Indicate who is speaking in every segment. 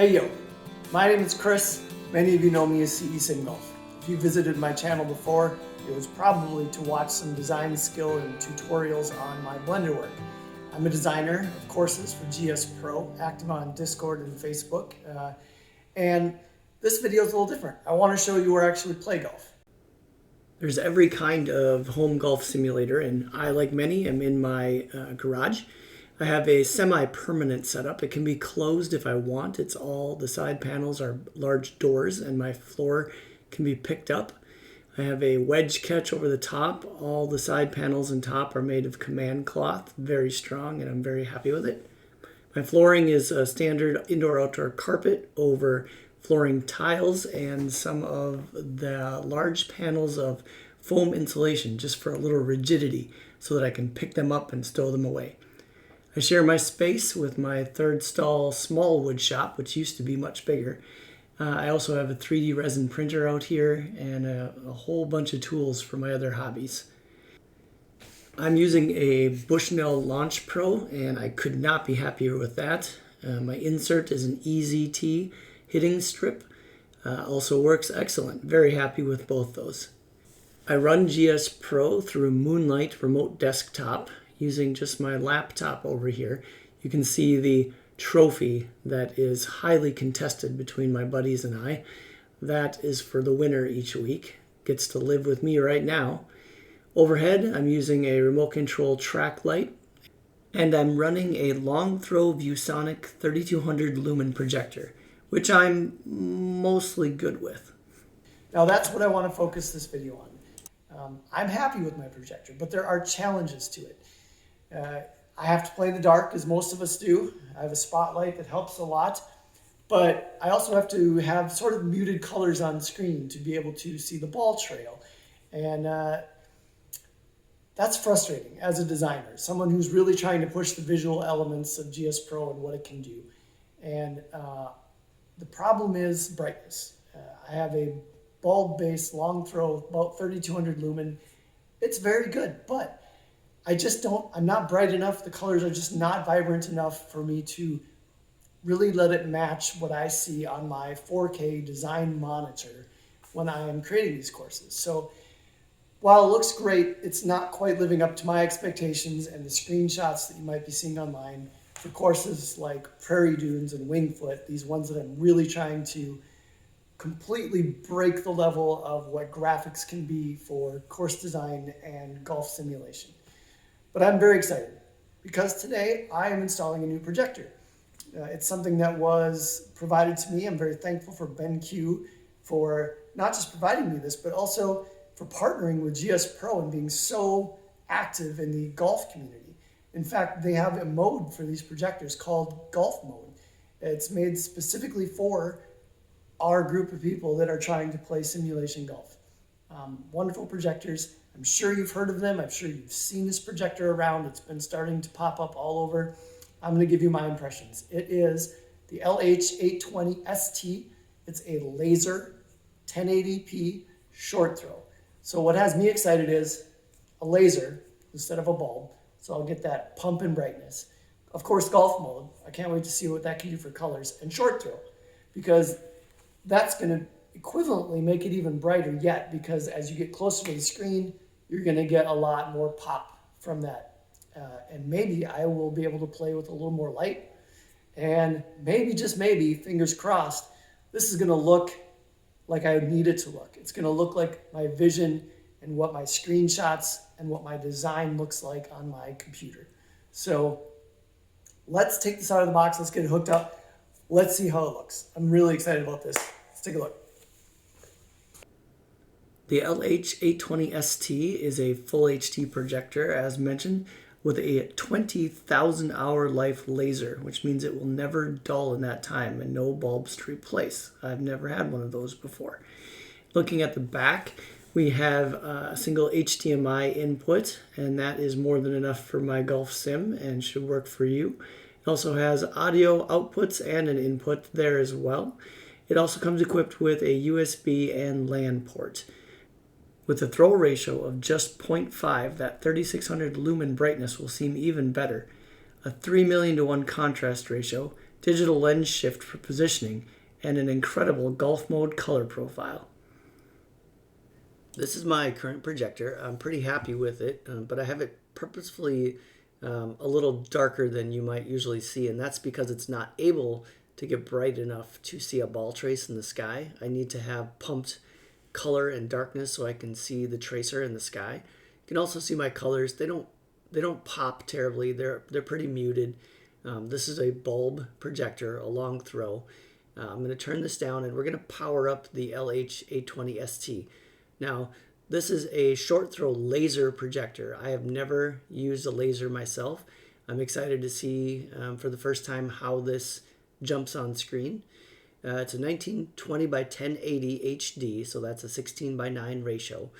Speaker 1: Hey yo, my name is Chris. Many of you know me as CE.Simgolf. If you visited my channel before, it was probably to watch some design skill and tutorials on my Blender work. I'm a designer of courses for GSPro, active on Discord and Facebook, and this video is a little different. I want to show you where I actually play golf. There's every kind of home golf simulator, and I, like many, am in my garage. I have a semi-permanent setup. It can be closed if I want. It's all, the side panels are large doors and my floor can be picked up. I have a wedge catch over the top. All the side panels and top are made of command cloth, very strong, and I'm very happy with it. My flooring is a standard indoor-outdoor carpet over flooring tiles and some of the large panels of foam insulation just for a little rigidity so that I can pick them up and stow them away. I share my space with my third stall small wood shop, which used to be much bigger. I also have a 3D resin printer out here and a whole bunch of tools for my other hobbies. I'm using a Bushnell Launch Pro and I could not be happier with that. My insert is an EZT hitting strip. Also works excellent. Very happy with both those. I run GSPro through Moonlight Remote Desktop using just my laptop over here. You can see the trophy that is highly contested between my buddies and I. That is for the winner each week. Gets to live with me right now. Overhead, I'm using a remote control track light, and I'm running a long throw ViewSonic 3200 lumen projector, which I'm mostly good with. Now that's what I want to focus this video on. I'm happy with my projector, but there are challenges to it. I have to play in the dark, as most of us do. I have a spotlight that helps a lot, but I also have to have sort of muted colors on screen to be able to see the ball trail. And that's frustrating as a designer, someone who's really trying to push the visual elements of GSPro and what it can do. And the problem is brightness. I have a bulb-based long throw, about 3200 lumen. It's very good, but I'm not bright enough. The colors are just not vibrant enough for me to really let it match what I see on my 4K design monitor when I am creating these courses. So while it looks great, it's not quite living up to my expectations and the screenshots that you might be seeing online for courses like Prairie Dunes and Wingfoot, these ones that I'm really trying to completely break the level of what graphics can be for course design and golf simulation. But I'm very excited because today I am installing a new projector. It's something that was provided to me. I'm very thankful for BenQ for not just providing me this, but also for partnering with GSPro and being so active in the golf community. In fact, they have a mode for these projectors called Golf Mode. It's made specifically for our group of people that are trying to play simulation golf. Wonderful projectors. I'm sure you've heard of them. I'm sure you've seen this projector around. It's been starting to pop up all over. I'm going to give you my impressions. It is the LH820ST. It's a laser 1080p short throw. So what has me excited is a laser instead of a bulb. So I'll get that pump in brightness. Of course, golf mode. I can't wait to see what that can do for colors. And short throw, because that's going to equivalently make it even brighter yet, because as you get closer to the screen, you're going to get a lot more pop from that. And maybe I will be able to play with a little more light. And maybe, just maybe, fingers crossed, this is going to look like I need it to look. It's going to look like my vision and what my screenshots and what my design looks like on my computer. So let's take this out of the box. Let's get it hooked up. Let's see how it looks. I'm really excited about this. Let's take a look. The LH820ST is a full HD projector, as mentioned, with a 20,000 hour life laser, which means it will never dull in that time and no bulbs to replace. I've never had one of those before. Looking at the back, we have a single HDMI input, and that is more than enough for my golf sim and should work for you. It also has audio outputs and an input there as well. It also comes equipped with a USB and LAN port. With a throw ratio of just 0.5, that 3600 lumen brightness will seem even better. A 3,000,000 to 1 contrast ratio
Speaker 2: digital lens shift for positioning, and an incredible golf mode color profile. This is my current projector. I'm pretty happy with it, but I have it purposefully a little darker than you might usually see, and that's because it's not able to get bright enough to see a ball trace in the sky. I need to have pumped color and darkness so I can see the tracer in the sky. You can also see my colors. They don't pop terribly. They're pretty muted. This is a bulb projector, a long throw. I'm going to turn this down and we're going to power up the LH820ST. Now, this is a short throw laser projector. I have never used a laser myself. I'm excited to see for the first time how this jumps on screen. It's a 1920 by 1080 HD, so that's a 16 by 9 ratio.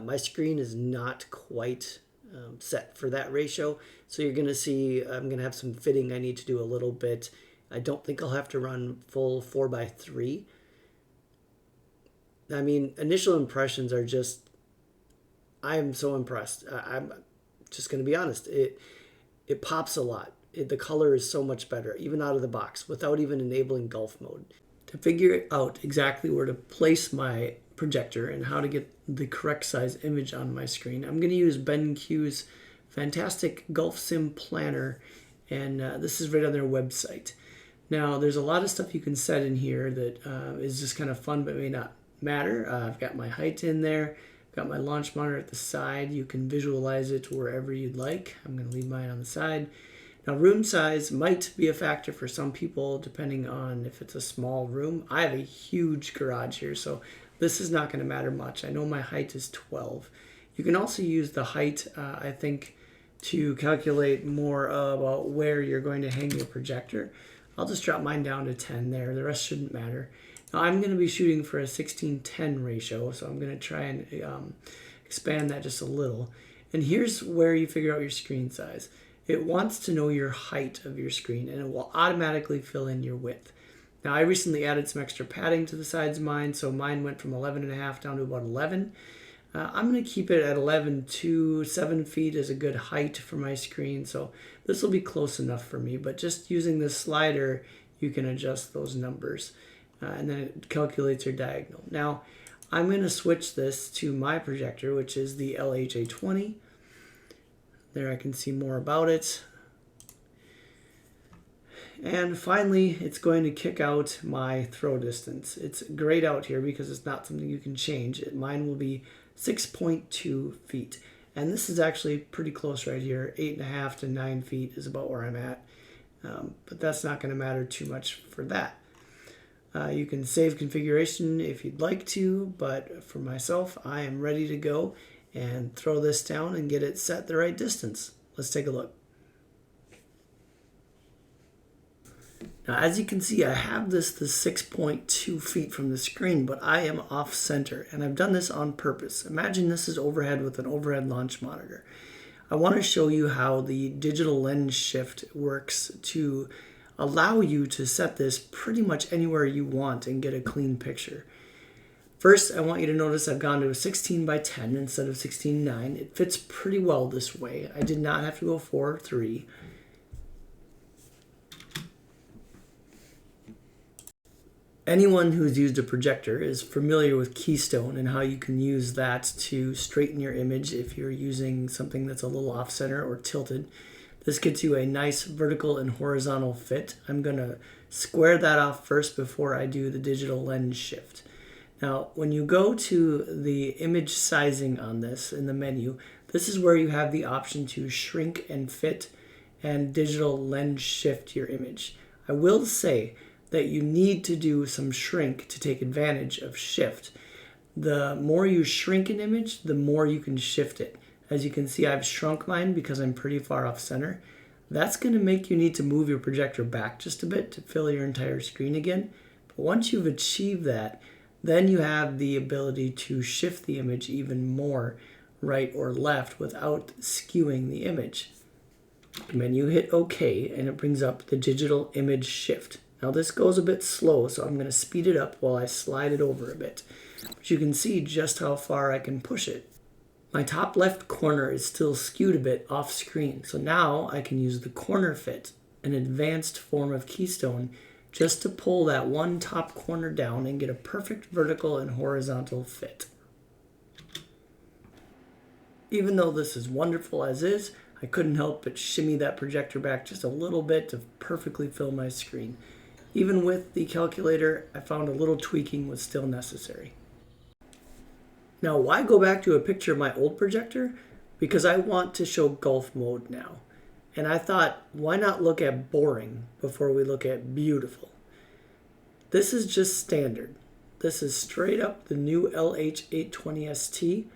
Speaker 2: My screen is not quite set for that ratio, so you're going to see I'm going to have some fitting I need to do a little bit. I don't think I'll have to run full 4x3. I mean, initial impressions are just, I am so impressed. I'm just going to be honest. It pops a lot. The color is so much better, even out of the box, without even enabling golf mode. To figure out exactly where to place my projector and how to get the correct size image on my screen, I'm going to use BenQ's fantastic Golf Sim Planner, and this is right on their website. Now, there's a lot of stuff you can set in here that is just kind of fun but may not matter. I've got my height in there. I've got my launch monitor at the side. You can visualize it wherever you'd like. I'm going to leave mine on the side. Now, room size might be a factor for some people depending on if it's a small room. I have a huge garage here, so this is not going to matter much. I know my height is 12. You can also use the height, I think, to calculate more about where you're going to hang your projector. I'll just drop mine down to 10 there. The rest shouldn't matter. Now, I'm going to be shooting for a 16:10 ratio, so I'm going to try and expand that just a little. And here's where you figure out your screen size. It wants to know your height of your screen, and it will automatically fill in your width. Now, I recently added some extra padding to the sides of mine, so mine went from 11.5 down to about 11. I'm going to keep it at 11 to 7 feet is a good height for my screen, so this will be close enough for me. But just using this slider, you can adjust those numbers, and then it calculates your diagonal. Now, I'm going to switch this to my projector, which is the LH820. There I can see more about it. And finally, it's going to kick out my throw distance. It's grayed out here because it's not something you can change. Mine will be 6.2 feet. And this is actually pretty close right here. 8.5 to 9 feet is about where I'm at. But that's not going to matter too much for that. You can save configuration if you'd like to, but for myself, I am ready to go and throw this down and get it set the right distance. Let's take a look. Now, as you can see, I have this 6.2 feet from the screen, but I am off center, and I've done this on purpose. Imagine this is overhead with an overhead launch monitor. I want to show you how the digital lens shift works to allow you to set this pretty much anywhere you want and get a clean picture. First, I want you to notice I've gone to a 16 by 10 instead of 16:9. It fits pretty well this way. I did not have to go 4:3. Anyone who's used a projector is familiar with keystone and how you can use that to straighten your image if you're using something that's a little off center or tilted. This gets you a nice vertical and horizontal fit. I'm going to square that off first before I do the digital lens shift. Now, when you go to the image sizing on this in the menu, this is where you have the option to shrink and fit and digital lens shift your image. I will say that you need to do some shrink to take advantage of shift. The more you shrink an image, the more you can shift it. As you can see, I've shrunk mine because I'm pretty far off center. That's going to make you need to move your projector back just a bit to fill your entire screen again. But once you've achieved that, then you have the ability to shift the image even more right or left without skewing the image. And then you hit OK, and it brings up the digital image shift. Now this goes a bit slow, so I'm going to speed it up while I slide it over a bit. But you can see just how far I can push it. My top left corner is still skewed a bit off screen, so now I can use the corner fit. an advanced form of keystone just to pull that one top corner down and get a perfect vertical and horizontal fit. Even though this is wonderful as is, I couldn't help but shimmy that projector back just a little bit to perfectly fill my screen. Even with the calculator, I found a little tweaking was still necessary. Now, why go back to a picture of my old projector? Because I want to show golf mode now. And I thought, why not look at boring before we look at beautiful? This is just standard. This is straight up the new LH820ST.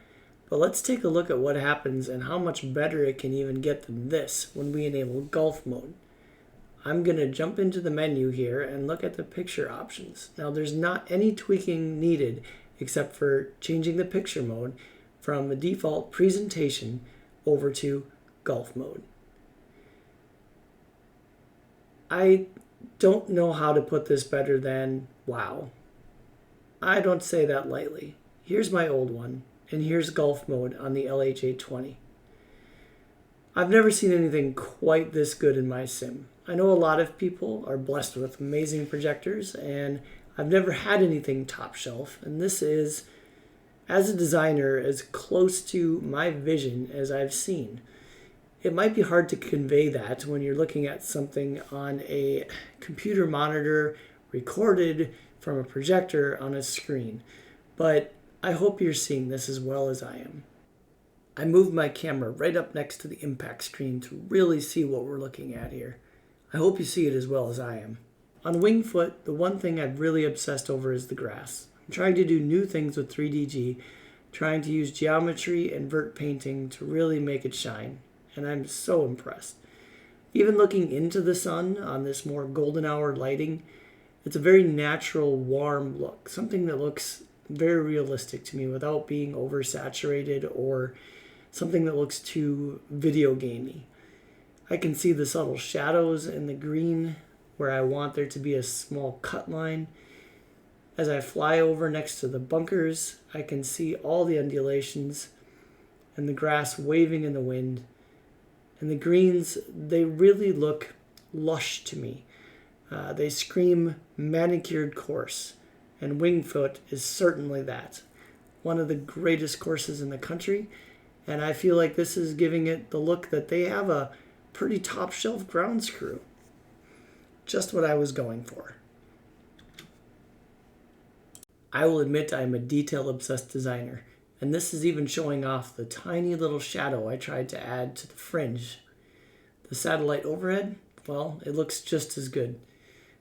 Speaker 2: But let's take a look at what happens and how much better it can even get than this when we enable golf mode. I'm going to jump into the menu here and look at the picture options. Now there's not any tweaking needed except for changing the picture mode from the default presentation over to golf mode. I don't know how to put this better than wow. I don't say that lightly. Here's my old one, and here's golf mode on the LH820. I've never seen anything quite this good in my sim. I know a lot of people are blessed with amazing projectors, and I've never had anything top shelf, and this is, as a designer, as close to my vision as I've seen. It might be hard to convey that when you're looking at something on a computer monitor recorded from a projector on a screen, but I hope you're seeing this as well as I am. I moved my camera right up next to the impact screen to really see what we're looking at here. I hope you see it as well as I am. On Winged Foot, the one thing I've really obsessed over is the grass. I'm trying to do new things with 3DG, trying to use geometry and vert painting to really make it shine, and I'm so impressed. Even looking into the sun on this more golden hour lighting, it's a very natural, warm look, something that looks very realistic to me without being oversaturated or something that looks too video gamey. I can see the subtle shadows in the green where I want there to be a small cut line. As I fly over next to the bunkers, I can see all the undulations and the grass waving in the wind. And the greens, they really look lush to me. They scream manicured course, and Winged Foot is certainly that. One of the greatest courses in the country, and I feel like this is giving it the look that they have a pretty top shelf ground screw. Just what I was going for. I will admit I'm a detail-obsessed designer, and this is even showing off the tiny little shadow I tried to add to the fringe. The satellite overhead, well, it looks just as good.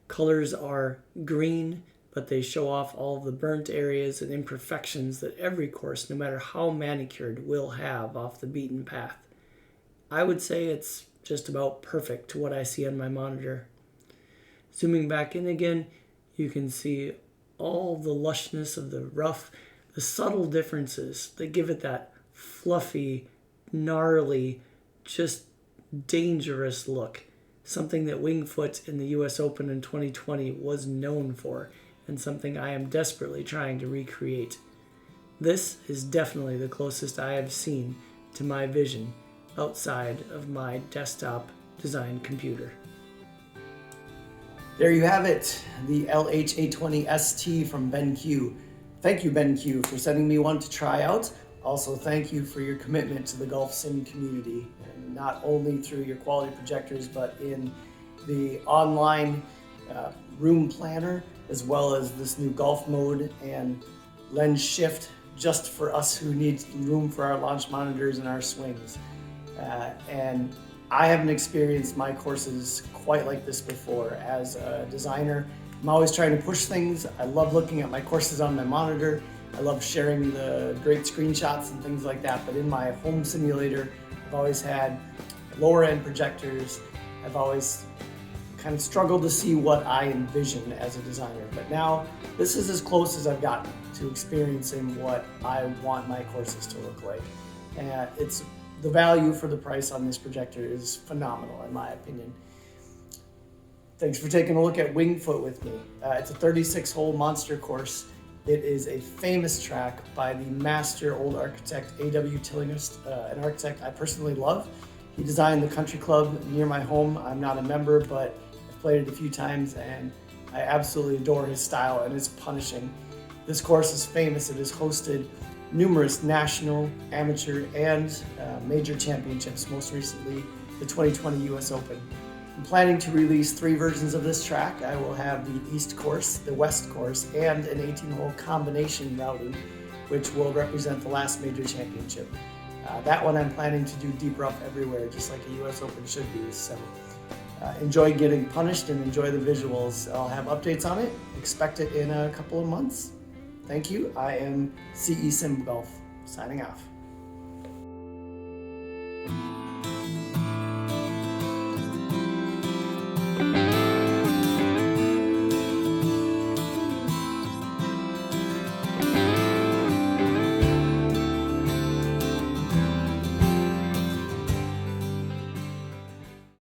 Speaker 2: Colors are green, but they show off all of the burnt areas and imperfections that every course, no matter how manicured, will have off the beaten path. I would say it's just about perfect to what I see on my monitor. Zooming back in again, you can see all the lushness of the rough, the subtle differences that give it that fluffy, gnarly, just dangerous look. Something that Winged Foot in the US Open in 2020 was known for, and something I am desperately trying to recreate. This is definitely the closest I have seen to my vision outside of my desktop design computer.
Speaker 1: There you have it, the LH820ST from BenQ. Thank you, BenQ, for sending me one to try out. Also, thank you for your commitment to the golf sim community, and not only through your quality projectors, but in the online room planner, as well as this new golf mode and lens shift just for us who need room for our launch monitors and our swings. And I haven't experienced my courses quite like this before. As a designer, I'm always trying to push things. I love looking at my courses on my monitor. I love sharing the great screenshots and things like that. But in my home simulator, I've always had lower end projectors. I've always kind of struggled to see what I envision as a designer. But now this is as close as I've gotten to experiencing what I want my courses to look like. And it's the value for the price on this projector is phenomenal, in my opinion. Thanks for taking a look at Winged Foot with me. It's a 36-hole monster course. It is a famous track by the master old architect A.W. Tillinghast, an architect I personally love. He designed the country club near my home. I'm not a member, but I've played it a few times and I absolutely adore his style and his punishing. This course is famous. It has hosted numerous national, amateur, and major championships, most recently the 2020 US Open. I'm planning to release 3 versions of this track. I will have the East course, the West course, and an 18-hole combination routing, which will represent the last major championship. That one I'm planning to do deep rough everywhere, just like a US Open should be. So enjoy getting punished and enjoy the visuals. I'll have updates on it. Expect it in a couple of months. Thank you. I am CE.Simgolf, signing off.